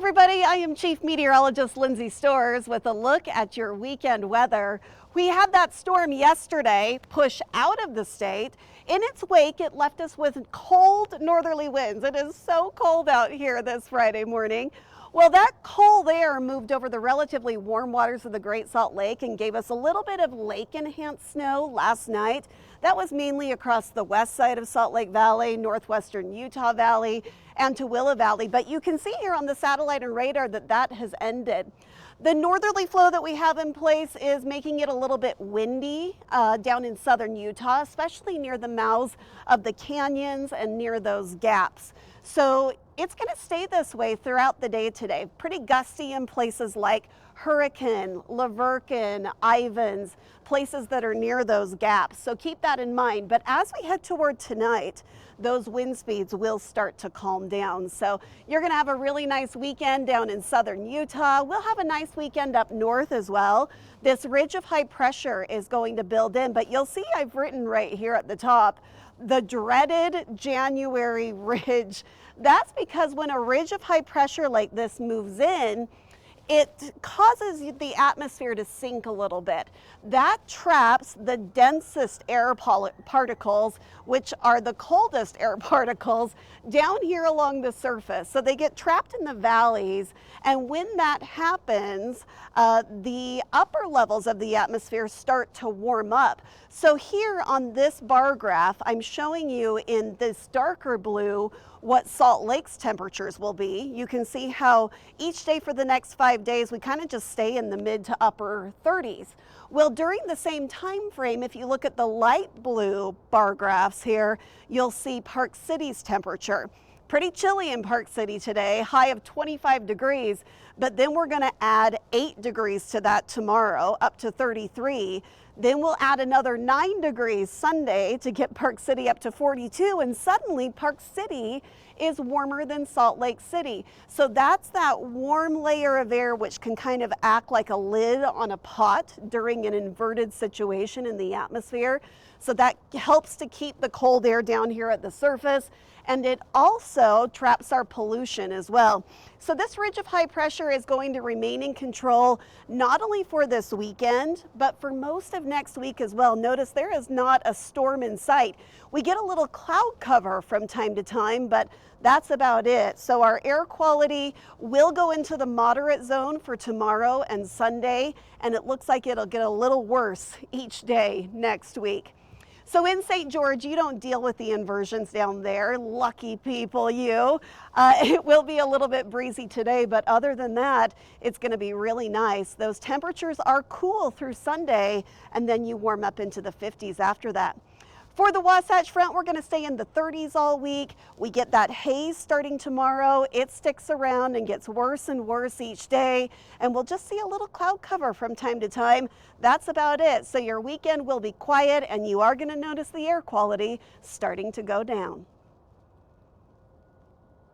everybody, I am Chief Meteorologist Lindsay Storrs with a look at your weekend weather. We had that storm yesterday push out of the state. In its wake, it left us with cold northerly winds. It is so cold out here this Friday morning. Well, that cold air moved over the relatively warm waters of the Great Salt Lake and gave us a little bit of lake-enhanced snow last night. That was mainly across the west side of Salt Lake Valley, northwestern Utah Valley, and Tooele Valley. But you can see here on the satellite and radar that has ended. The northerly flow that we have in place is making it a little bit windy down in southern Utah, especially near the mouths of the canyons and near those gaps. So it's going to stay this way throughout the day today. Pretty gusty in places like Hurricane, Lavercan, Ivans, places that are near those gaps. So keep that in mind. But as we head toward tonight, those wind speeds will start to calm down. So you're going to have a really nice weekend down in southern Utah. We'll have a nice weekend up north as well. This ridge of high pressure is going to build in, but you'll see I've written right here at the top, the dreaded January ridge. That's because when a ridge of high pressure like this moves in, it causes the atmosphere to sink a little bit. That traps the densest air particles, which are the coldest air particles, down here along the surface. So they get trapped in the valleys, and when that happens, the upper levels of the atmosphere start to warm up. So here on this bar graph, I'm showing you in this darker blue what Salt Lake's temperatures will be. You can see how each day for the next 5 days, we kind of just stay in the mid to upper 30s. Well, during the same time frame, if you look at the light blue bar graphs here, you'll see Park City's temperature. Pretty chilly in Park City today, high of 25 degrees, but then we're going to add 8 degrees to that tomorrow, up to 33. Then we'll add another 9 degrees Sunday to get Park City up to 42, and suddenly Park City is warmer than Salt Lake City. So that's that warm layer of air which can kind of act like a lid on a pot during an inverted situation in the atmosphere. So that helps to keep the cold air down here at the surface, and it also traps our pollution as well. So this ridge of high pressure is going to remain in control not only for this weekend, but for most of next week as well. Notice there is not a storm in sight. We get a little cloud cover from time to time, but that's about it. So our air quality will go into the moderate zone for tomorrow and Sunday, and it looks like it'll get a little worse each day next week. So in St. George, you don't deal with the inversions down there. Lucky people, you. It will be a little bit breezy today, but other than that, it's going to be really nice. Those temperatures are cool through Sunday, and then you warm up into the 50s after that. For the Wasatch Front, we're going to stay in the 30s all week. We get that haze starting tomorrow. It sticks around and gets worse and worse each day, and we'll just see a little cloud cover from time to time. That's about it. So your weekend will be quiet, and you are going to notice the air quality starting to go down.